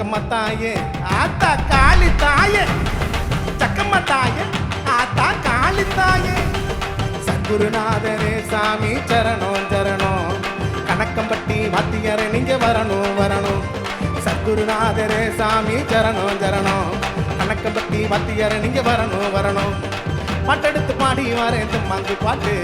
சக்கம்மா தாயே ஆத்தா காளி தாயே சக்கம்மா தாயே ஆத்தா காளி தாயே சத்குருநாதரே சாமி சரணம் சரணம் கணக்கம்பட்டி வாத்தியாரே நீங்க வரணும் வரணும் சத்குருநாதரே சாமி சரணம் சரணம் கணக்கம்பட்டி வாத்தியாரே நீங்க வரணும் வரணும் பாட்டெடுத்து பாடி வரேன் மாங்கு பாட்டு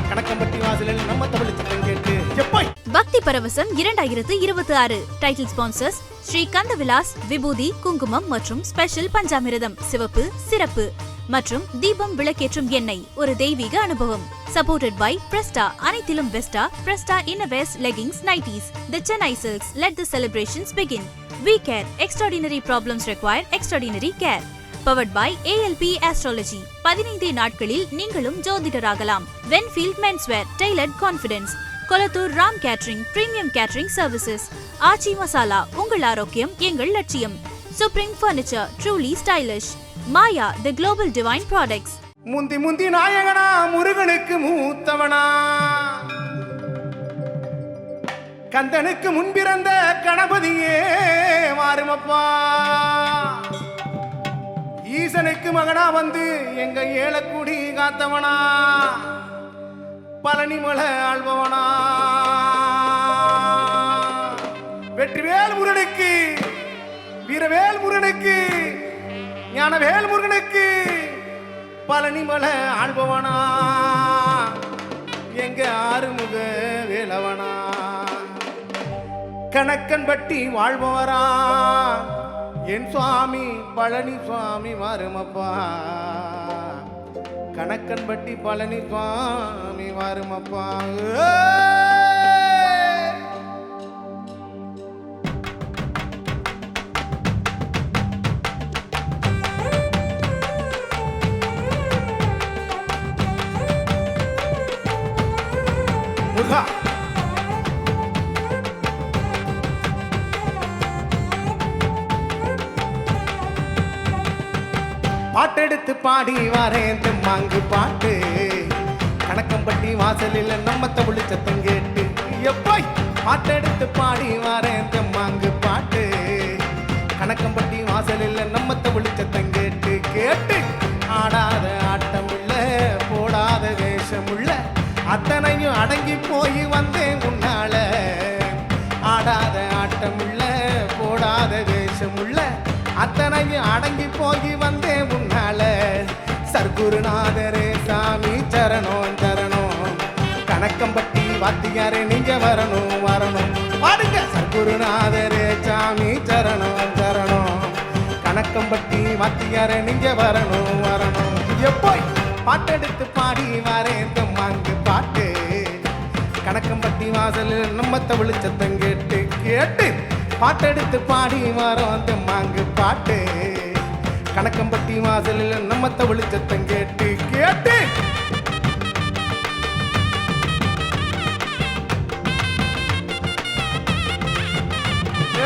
கணக்கம்பட்டி வாசலில் நம்ம தமிழ் சத்தம் கேட்டு எப்போய் பக்தி பரவசம் 2026 டைட்டில் ஸ்பான்சர்ஸ் ஸ்ரீ கந்தவிலாஸ் விபூதி குங்குமம் மற்றும் ஸ்பெஷல் பஞ்சாமிரதம் சிவப்பு சிறப்பு மற்றும் தீபம் விளக்கேற்றும் எண்ணெய் ஒரு தெய்வீக அனுபவம் சப்போர்ட்டட் பை பிரஸ்டா அனைத்திலும் பெஸ்டா Presta innerwears leggings nighties the Chennai silks let the celebrations begin we care extraordinary problems require extraordinary care Powered by ALP Astrology 15 நாட்களில் நீங்களும் ஜோதிடராகலாம் Wenfield menswear tailored confidence Kolathur Ram catering premium catering services Aachi masala உங்கள் ஆரோக்கியம் எங்கள் லட்சியம் supreme furniture truly stylish Maya the global divine products முந்தி முந்தி நாயகனா முருகனுக்கு மூத்தவனா கந்தனுக்கு முன்பிறந்த கணபதியே மாறுமப்பா ஈசனுக்கு மகனா வந்து எங்க ஏலக்குடி காத்தவனா பழனிமலை ஆள்பவனா வெற்றிவேல் முருகனுக்கு வீரவேல் முருகனுக்கு ஞானவேல் முருகனுக்கு பழனிமலை ஆள்பவனா எங்க ஆறுமுக வேலவனா கணக்கன்பட்டி வாழ்பவரா என் சுவாமி பழனி சுவாமி வருமப்பா கணக்கன்பட்டி பழனி சுவாமி வருமப்பா முருகா பாட்டெடுத்து பாடி வரேன் மாங்கு பாட்டு கணக்கம்பட்டி வாசலில் நம்ம தமிழ் சத்தம் கேட்டு எப்போய் பாட்டெடுத்து பாடி வரேன் மாங்கு பாட்டு கணக்கம்பட்டி வாசலில் நம்ம தமிழ் சத்தம் கேட்டு கேட்டு ஆடாத ஆட்டம் உள்ள போடாத வேஷம் உள்ள அத்தனையும் அடங்கி போய் வந்தேன் உன்னால ஆடாத ஆட்டம் உள்ள போடாத வேஷம் உள்ள அத்தனையும் அடங்கி போய் வந்தேன் உன்னால சர்க்குருநாதரே சாமி சரணம் சரணம் கணக்கம்பட்டி வாத்தியாரே நீங்க வரணும் வரணும் பாடுங்க சர்க்குருநாதரே சாமி சரணம் சரணம் கணக்கம்பட்டி வாத்தியாரே நீங்க வரணும் வரணும் எப்போய் பாட்டெடுத்து பாடி வரேன் மாங்கு பாட்டு கணக்கம்பட்டி வாசலில் நம்ம தமிழ் சத்தம் கேட்டு கேட்டு பாட்டெடுத்து பாடி வரோம் மாங்கு பாட்டு கணக்கம்பட்டி வாசலில் நம்ம தமிழ் சத்தம் கேட்டு கேட்டு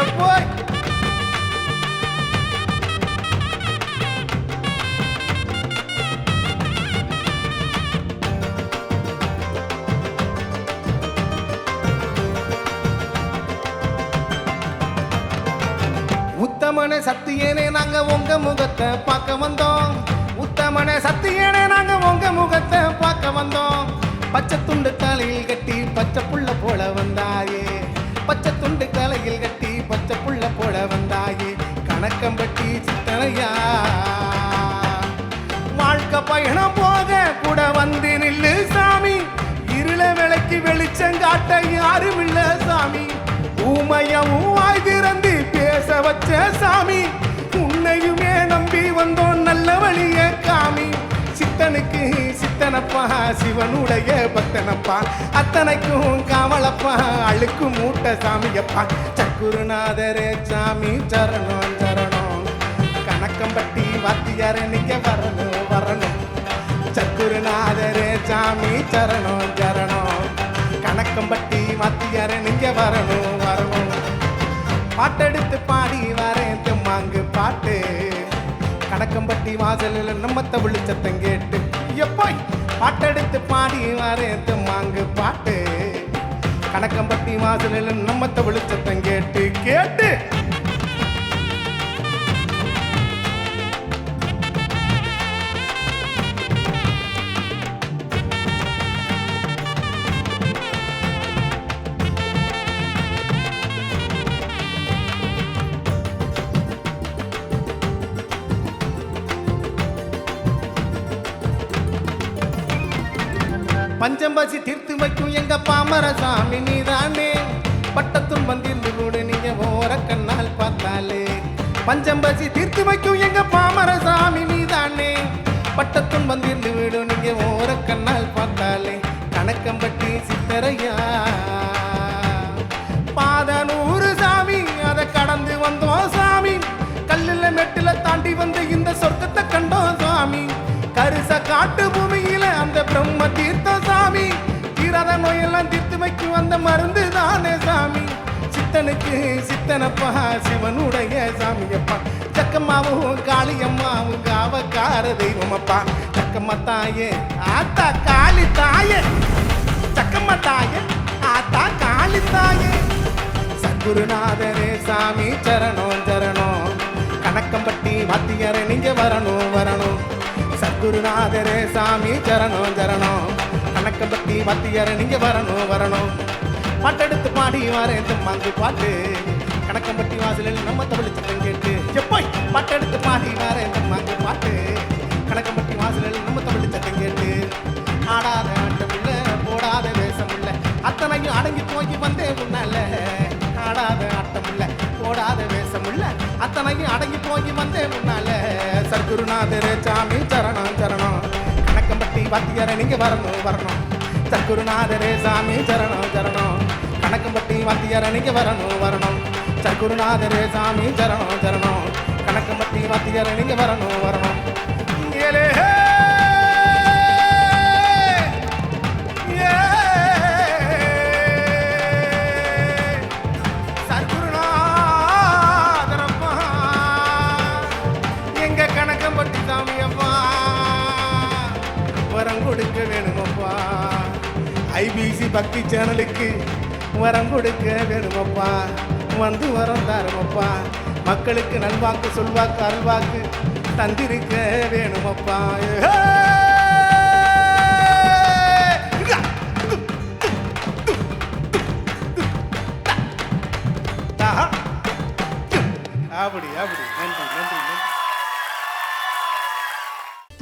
எப்போய் உத்தமனே சத்தியனே நாங்க உங்க முகத்தை பார்க்க வந்தோம் உத்தமனே சத்தியனே நாங்க உங்க முகத்தை பார்க்க வந்தோம் பச்சை துண்டு தலையில் கட்டி பச்சை புள்ள போல வந்தாயே பச்சை துண்டு தலையில் கட்டி பச்சை புள்ள போல வந்தாயே கணக்கம்பட்டி சித்தனையா வாழ்க்கை பயணம் போக கூட வந்து நில்லு சாமி இருள விளக்கி வெளிச்சங்காட்ட யாரும் இல்ல சாமி ஊமையவும் வாய் திறந்து பேச வச்ச சாமி உன்னையுமே நம்பி வந்தோம் நல்ல வழிய காமி சித்தனுக்கு சித்தனப்பா சிவனுடைய பக்தனப்பா அத்தனைக்கும் காவலப்பா அழுக்கு மூட்ட சாமியப்பா சக்குருநாதரே சாமி சரணம் சரணம் கணக்கம்பட்டி வாத்தியாரே நீங்க வரணும் வரணும் சக்குருநாதரே சாமி சரணம் சரணம் கணக்கம்பட்டி வாத்தியாரே நீங்க வரணும் வரணும் பாட்டெடுத்து பாடி வரேன் மாங்கு பாட்டு கணக்கம்பட்டி வாசலில் நம்ம தமிழ் சத்தம் கேட்டு எப்போய் பாட்டெடுத்து பாடி வரேன் மாங்கு பாட்டு கணக்கம்பட்டி வாசலில் நம்ம தமிழ் சத்தம் கேட்டு கேட்டு பஞ்சம்பசி தீர்த்து வைக்கும் எங்க பாமரசாமி நீதானே பட்டத்தும் வந்திருந்து கூட நீங்க ஓர கண்ணால் பார்த்தாலே பஞ்சம்பசி தீர்த்து வைக்கும் எங்க பாமரசாமி நீதானே பட்டத்தும் வந்திருந்து விடும் நீங்க ஓர கண்ணால் பார்த்தாலே கணக்கம்பட்டி சித்தரையா பாதனூறு சாமி அதை கடந்து வந்தோம் சாமி கல்லுல மெட்டுல தாண்டி வந்து இந்த சொர்க்கத்தை கண்டோம் சாமி கரிச காட்டு பூமியில அந்த பிரம்ம தீர்த்தம் சாமி தீராத நோயெல்லாம் தீர்த்து வைக்கும் அந்த மருந்து தானே சாமி சித்தனுக்கு சித்தனப்பா சிவனுடைய சாமியப்பா சக்கம்மாவும் காளியம்மாவும் காவக்கார தெய்வமப்பா சக்கம்மா தாயே ஆத்தா காளி தாயே சக்கம்மா தாயே ஆத்தா காளி தாயே சத்குருநாதரே சாமி சரணம் சரணம் கணக்கம்பட்டி வாத்தியாரே நீங்க வரணும் வரணும் சத்குருநாதரே சாமி சரணம் சரணம் கணக்கம்பட்டி வாத்தியாரே நீங்க வரணும் வரணும் பாட்டெடுத்து பாடி வரேன் மாங்கு பாட்டு கணக்கம்பட்டி வாசலில் நம்ம தமிழ் சத்தம் கேட்டு எப்போய் பாட்டெடுத்து பாடி வரேன் மாங்கு பாட்டு கணக்கம்பட்டி வாசலில் நம்ம தமிழ் சத்தம் கேட்டு ஆடாத ஆட்டம் இல்ல போடாத வேஷம் இல்ல அத்தனையும் அடங்கி போய் வந்தே முன்னால ஆடாத ஆட்டம் இல்ல போடாத வேஷம் இல்ல அத்தனையும் அடங்கி போய் வந்தே முன்னால சத்குருநாதரே சாமி சரணம் சரணம் கணக்கம்பட்டி வாத்தியாரே நீங்க வரணும் வரணும் சத்குருநாதரே சாமி சரணம் சரணம் கணக்கம்பட்டி வாத்தியாரே நீங்க வரணும் வரணும் சத்குருநாதரே சாமி சரணம் சரணம் கணக்கம்பட்டி வாத்தியாரே நீங்க வரணும் வரணும் ஏலே வரம் கொடுக்க வேணுமப்பா ஐபிசி பக்தி சேனலுக்கு வரம் கொடுக்க வேணுமப்பா வந்து வரம் தாருமப்பா மக்களுக்கு நல்வாக்கு சொல்வாக்கு அருள்வாக்கு தந்திருக்க வேணுமப்பா அப்படி அப்படி நன்றி நன்றி நன்றி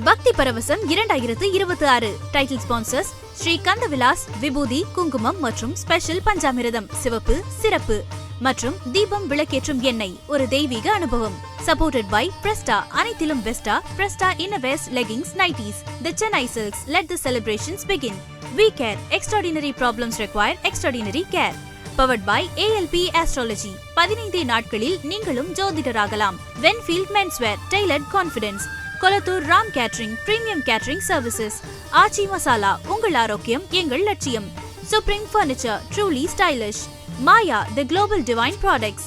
பக்தி பரவசம் 2026 டைட்டில் ஸ்பான்சர்ஸ் ஸ்ரீ கந்தவிலாஸ் விபூதி குங்குமம் மற்றும் ஸ்பெஷல் பஞ்சாமிரதம் சிவப்பு சிறப்பு மற்றும் தீபம் விளக்கேற்றும் எண்ணெய் ஒரு தெய்வீக அனுபவம் சப்போர்ட்டட் பை பிரஸ்டா அனைத்திலும் பெஸ்டா Presta innerwears leggings nighties the Chennai silks let the celebrations begin we care extraordinary problems require extraordinary care powered by ALP astrology 15 நாட்களில் நீங்களும் ஜோதிடராகலாம் Wenfield menswear tailored confidence Kolathur Ram catering premium catering services Aachi masala உங்கள் ஆரோக்கியம் எங்கள் லட்சியம் supreme furniture truly stylish Maya the global divine products